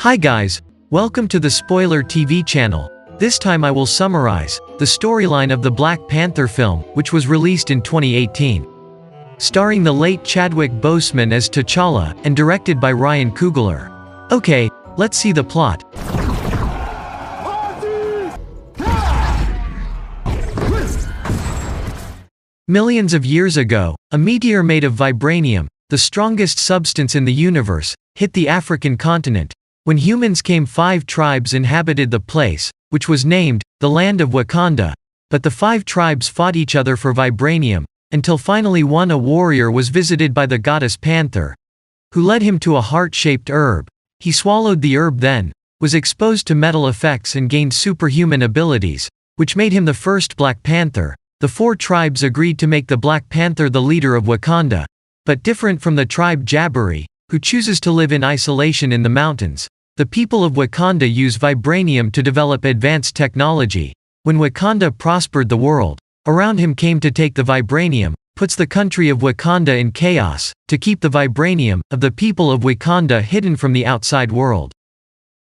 Hi guys, welcome to the Spoiler TV channel. This time I will summarize the storyline of the Black Panther film, which was released in 2018. Starring the late Chadwick Boseman as T'Challa, and directed by Ryan Coogler. Okay, let's see the plot. Millions of years ago, a meteor made of vibranium, the strongest substance in the universe, hit the African continent. When humans came, 5 tribes inhabited the place, which was named the Land of Wakanda. But the 5 tribes fought each other for vibranium, until finally a warrior was visited by the goddess Panther, who led him to a heart-shaped herb. He swallowed the herb, then was exposed to metal effects and gained superhuman abilities, which made him the first Black Panther. The 4 tribes agreed to make the Black Panther the leader of Wakanda, but different from the tribe Jabari, who chooses to live in isolation in the mountains. The people of Wakanda use vibranium to develop advanced technology. When Wakanda prospered, the world around him came to take the vibranium, puts the country of Wakanda in chaos, to keep the vibranium of the people of Wakanda hidden from the outside world.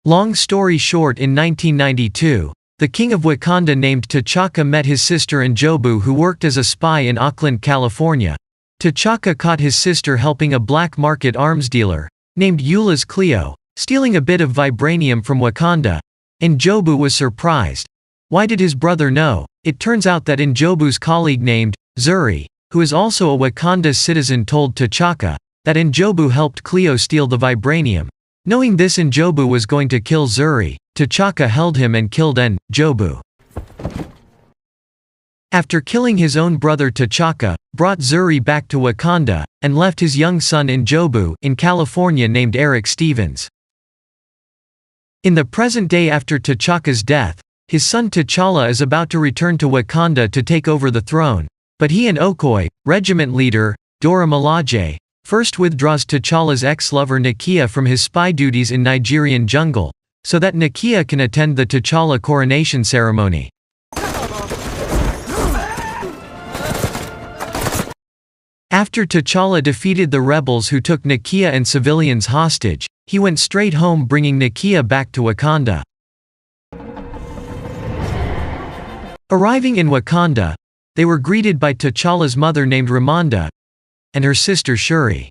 Long story short, in 1992, the King of Wakanda named T'Chaka met his sister Njobu, who worked as a spy in Oakland, California. T'Chaka caught his sister helping a black market arms dealer, named Eula's Cleo, stealing a bit of vibranium from Wakanda. Njobu was surprised. Why did his brother know? It turns out that Njobu's colleague named Zuri, who is also a Wakanda citizen, told T'Chaka that Njobu helped Cleo steal the vibranium. Knowing this, Njobu was going to kill Zuri. T'Chaka held him and killed Njobu. After killing his own brother, T'Chaka brought Zuri back to Wakanda, and left his young son Njobu in California named Erik Stevens. In the present day, after T'Chaka's death, his son T'Challa is about to return to Wakanda to take over the throne, but he and Okoye, regiment leader Dora Milaje, first withdraws T'Challa's ex-lover Nakia from his spy duties in Nigerian jungle, so that Nakia can attend the T'Challa coronation ceremony. After T'Challa defeated the rebels who took Nakia and civilians hostage, he went straight home, bringing Nakia back to Wakanda. Arriving in Wakanda, they were greeted by T'Challa's mother named Ramonda, and her sister Shuri.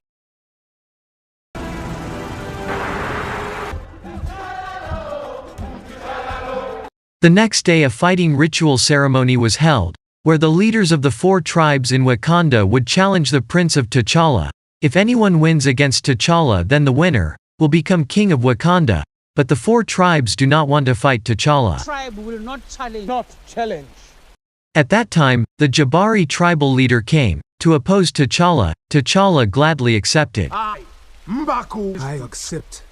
The next day, a fighting ritual ceremony was held, where the leaders of the 4 tribes in Wakanda would challenge the Prince of T'Challa. If anyone wins against T'Challa, then the winner will become King of Wakanda, but the 4 tribes do not want to fight T'Challa. Tribe will not challenge. At that time, the Jabari tribal leader came to oppose T'Challa. T'Challa gladly accepted. I accept.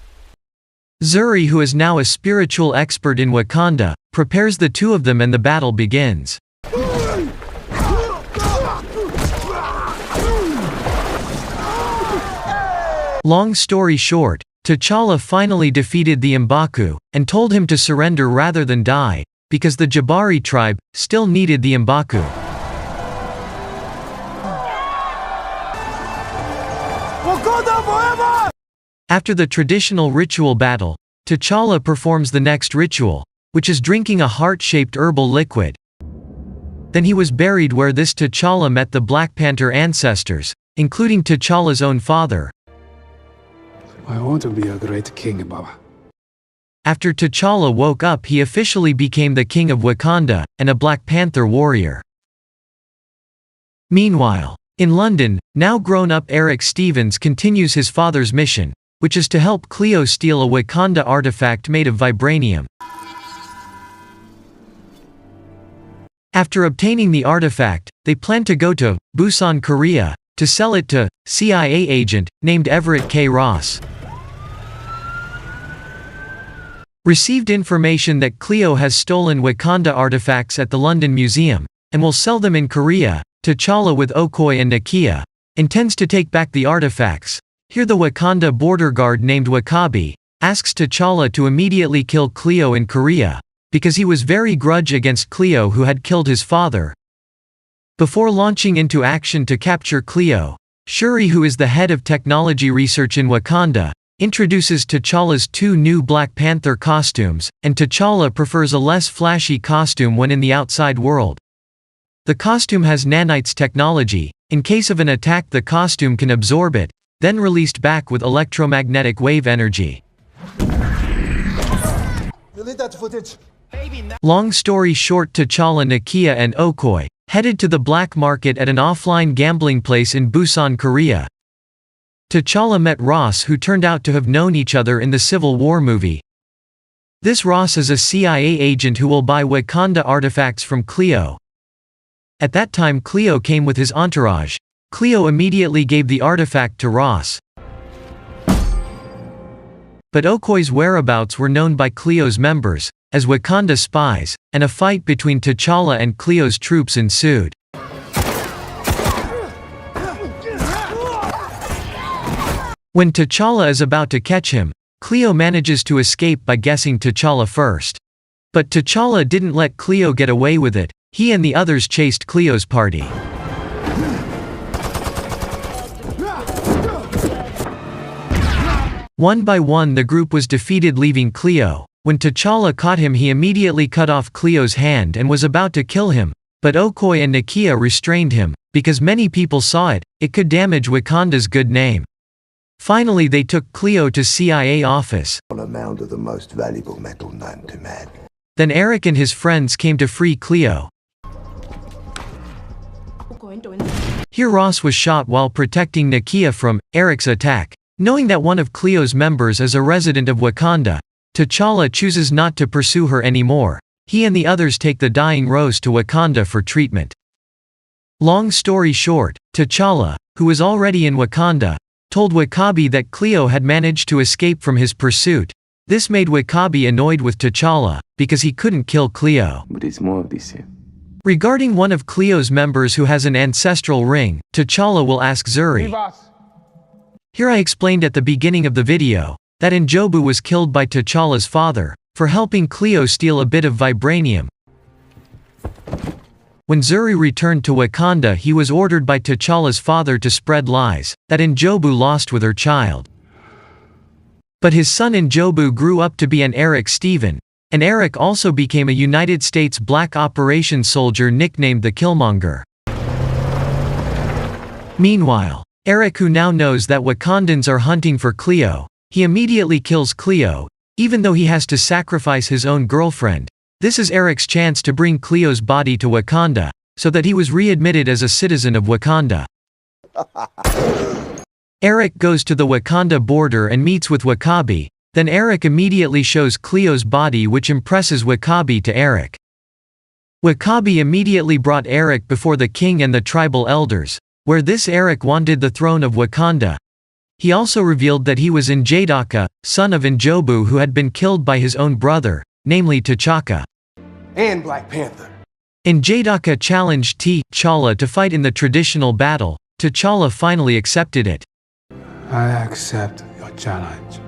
Zuri, who is now a spiritual expert in Wakanda, prepares the 2 of them, and the battle begins. Long story short, T'Challa finally defeated the M'Baku, and told him to surrender rather than die, because the Jabari tribe still needed the M'Baku. Wakanda forever! After the traditional ritual battle, T'Challa performs the next ritual, which is drinking a heart-shaped herbal liquid. Then he was buried, where this T'Challa met the Black Panther ancestors, including T'Challa's own father. I want to be a great king, Baba. After T'Challa woke up, he officially became the King of Wakanda, and a Black Panther warrior. Meanwhile, in London, now grown-up Erik Stevens continues his father's mission, which is to help Cleo steal a Wakanda artifact made of vibranium. After obtaining the artifact, they plan to go to Busan, Korea, to sell it to CIA agent named Everett K. Ross. Received information that Cleo has stolen Wakanda artifacts at the London Museum, and will sell them in Korea. T'Challa, with Okoye and Nakia, intends to take back the artifacts. Here the Wakanda border guard named Wakabi asks T'Challa to immediately kill Cleo in Korea, because he was very grudge against Cleo, who had killed his father. Before launching into action to capture Cleo, Shuri, who is the head of technology research in Wakanda, introduces T'Challa's 2 new Black Panther costumes, and T'Challa prefers a less flashy costume when in the outside world. The costume has nanites technology. In case of an attack, the costume can absorb it, then released back with electromagnetic wave energy. Delete that footage. Long story short, T'Challa, Nakia and Okoye headed to the black market at an offline gambling place in Busan, Korea. T'Challa met Ross, who turned out to have known each other in the Civil War movie. This Ross is a CIA agent who will buy Wakanda artifacts from Cleo. At that time Cleo came with his entourage. Cleo immediately gave the artifact to Ross. But Okoye's whereabouts were known by Cleo's members as Wakanda spies, and a fight between T'Challa and Cleo's troops ensued. When T'Challa is about to catch him, Cleo manages to escape by guessing T'Challa first. But T'Challa didn't let Cleo get away with it. He and the others chased Cleo's party. One by one the group was defeated, leaving Cleo. When T'Challa caught him, he immediately cut off Cleo's hand and was about to kill him, but Okoye and Nakia restrained him, because many people saw it could damage Wakanda's good name. Finally they took Cleo to CIA office. An amount of the most valuable metal known to man. Then Erik and his friends came to free Cleo. Here Ross was shot while protecting Nakia from Erik's attack. Knowing that one of Cleo's members is a resident of Wakanda, T'Challa chooses not to pursue her anymore. He and the others take the dying Rose to Wakanda for treatment. Long story short, T'Challa, who was already in Wakanda, told W'Kabi that Cleo had managed to escape from his pursuit. This made W'Kabi annoyed with T'Challa, because he couldn't kill Cleo. But it's more of this here. Regarding one of Cleo's members who has an ancestral ring, T'Challa will ask Zuri. Here I explained at the beginning of the video, that N'Jobu was killed by T'Challa's father, for helping Cleo steal a bit of vibranium. When Zuri returned to Wakanda, he was ordered by T'Challa's father to spread lies, that N'Jobu lost with her child. But his son N'Jobu grew up to be an Erik Stevens, and Erik also became a United States Black Operations soldier nicknamed the Killmonger. Meanwhile, Erik, who now knows that Wakandans are hunting for Cleo, he immediately kills Cleo, even though he has to sacrifice his own girlfriend. This is Erik's chance to bring Cleo's body to Wakanda, so that he was readmitted as a citizen of Wakanda. Erik goes to the Wakanda border and meets with W'Kabi. Then Erik immediately shows Cleo's body, which impresses W'Kabi to Erik. W'Kabi immediately brought Erik before the king and the tribal elders, where this Erik wanted the throne of Wakanda. He also revealed that he was N'Jadaka, son of N'Jobu, who had been killed by his own brother, namely T'Chaka. And Black Panther. N'Jadaka challenged T'Challa to fight in the traditional battle. T'Challa finally accepted it. I accept your challenge.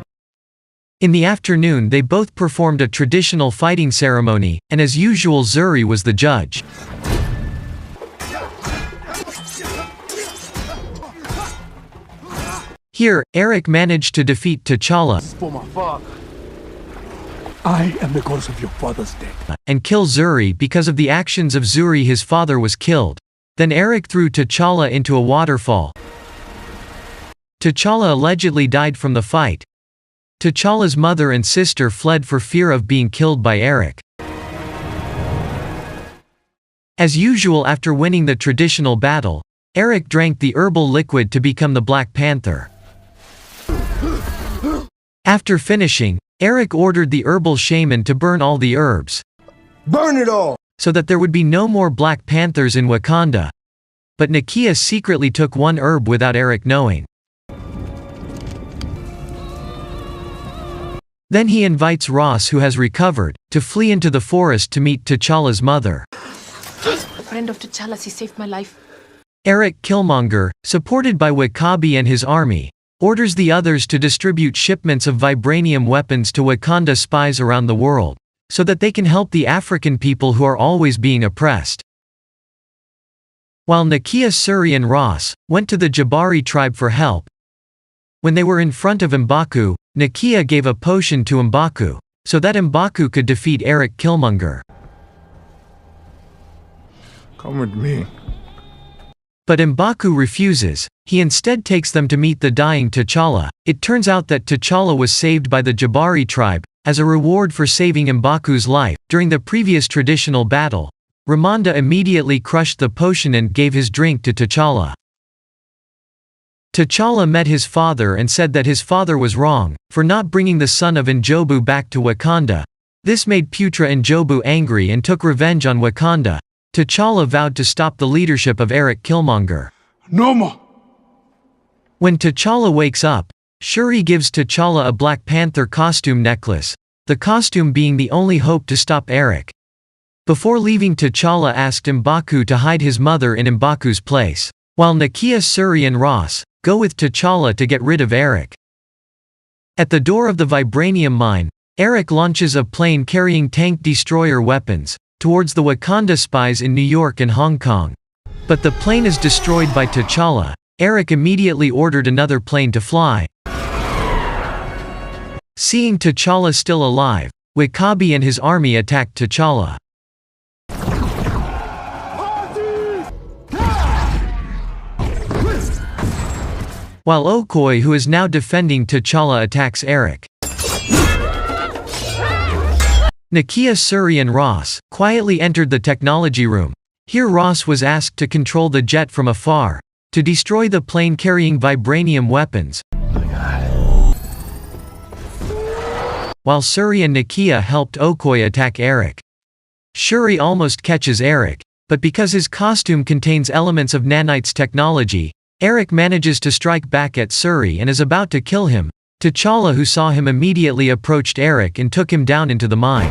In the afternoon they both performed a traditional fighting ceremony, and as usual Zuri was the judge. Here, Erik managed to defeat T'Challa For my father. I am the cause of your father's death. and kill Zuri. Because of the actions of Zuri, his father was killed. Then Erik threw T'Challa into a waterfall. T'Challa allegedly died from the fight. T'Challa's mother and sister fled for fear of being killed by Erik. As usual, after winning the traditional battle, Erik drank the herbal liquid to become the Black Panther. After finishing, Erik ordered the herbal shaman to burn all the herbs, Burn it all! so that there would be no more Black Panthers in Wakanda. But Nakia secretly took one herb without Erik knowing. Then he invites Ross, who has recovered, to flee into the forest to meet T'Challa's mother. A friend of T'Challa's, he saved my life. Erik Killmonger, supported by W'Kabi and his army, orders the others to distribute shipments of vibranium weapons to Wakanda spies around the world, so that they can help the African people who are always being oppressed. While Nakia, Suri and Ross went to the Jabari tribe for help, when they were in front of M'Baku, Nakia gave a potion to M'Baku, so that M'Baku could defeat Erik Killmonger. Come with me. But M'Baku refuses. He instead takes them to meet the dying T'Challa. It turns out that T'Challa was saved by the Jabari tribe, as a reward for saving M'Baku's life. During the previous traditional battle, Ramonda immediately crushed the potion and gave his drink to T'Challa. T'Challa met his father and said that his father was wrong, for not bringing the son of N'Jobu back to Wakanda. This made Putra N'Jobu angry and took revenge on Wakanda. T'Challa vowed to stop the leadership of Erik Killmonger. No more. When T'Challa wakes up, Shuri gives T'Challa a Black Panther costume necklace, the costume being the only hope to stop Erik. Before leaving, T'Challa asked M'Baku to hide his mother in M'Baku's place, while Nakia, Shuri and Ross go with T'Challa to get rid of Erik. At the door of the Vibranium mine, Erik launches a plane carrying tank destroyer weapons towards the Wakanda spies in New York and Hong Kong. But the plane is destroyed by T'Challa. Erik immediately ordered another plane to fly. Seeing T'Challa still alive, W'Kabi and his army attacked T'Challa. While Okoye, who is now defending T'Challa, attacks Erik. Nakia, Shuri and Ross quietly entered the technology room. Here Ross was asked to control the jet from afar, to destroy the plane carrying vibranium weapons. While Shuri and Nakia helped Okoye attack Erik. Shuri almost catches Erik, but because his costume contains elements of Nanite's technology, Erik manages to strike back at Shuri and is about to kill him. T'Challa, who saw him, immediately approached Erik and took him down into the mine.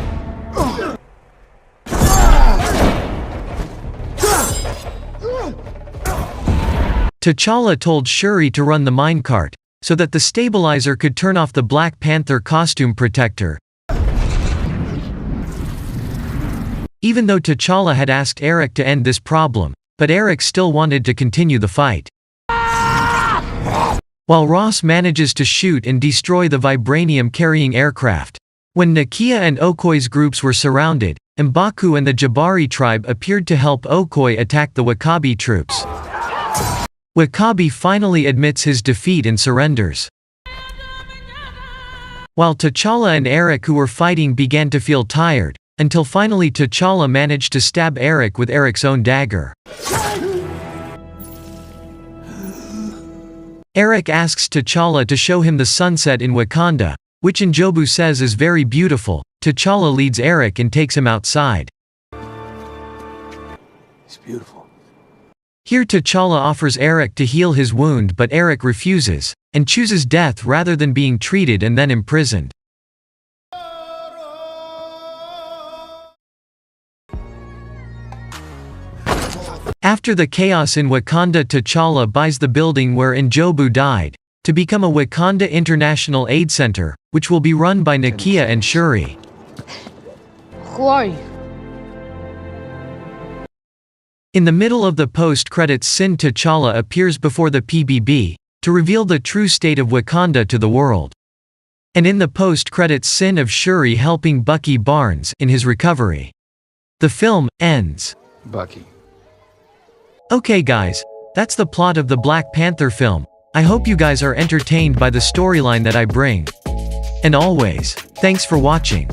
T'Challa told Shuri to run the minecart, so that the stabilizer could turn off the Black Panther costume protector. Even though T'Challa had asked Erik to end this problem, but Erik still wanted to continue the fight. While Ross manages to shoot and destroy the vibranium-carrying aircraft. When Nakia and Okoye's groups were surrounded, M'Baku and the Jabari tribe appeared to help Okoye attack the W'Kabi troops. W'Kabi finally admits his defeat and surrenders. While T'Challa and Erik, who were fighting, began to feel tired, until finally T'Challa managed to stab Erik with Erik's own dagger. Erik asks T'Challa to show him the sunset in Wakanda, which N'Jobu says is very beautiful. T'Challa leads Erik and takes him outside. It's beautiful. Here T'Challa offers Erik to heal his wound, but Erik refuses, and chooses death rather than being treated and then imprisoned. After the chaos in Wakanda, T'Challa buys the building where N'Jobu died, to become a Wakanda International Aid Center, which will be run by Nakia and Shuri. Who are you? In the middle of the post-credits scene, T'Challa appears before the PBB, to reveal the true state of Wakanda to the world. And in the post-credits scene of Shuri helping Bucky Barnes in his recovery. The film ends. Bucky. Okay guys, that's the plot of the Black Panther film. I hope you guys are entertained by the storyline that I bring. And always, thanks for watching.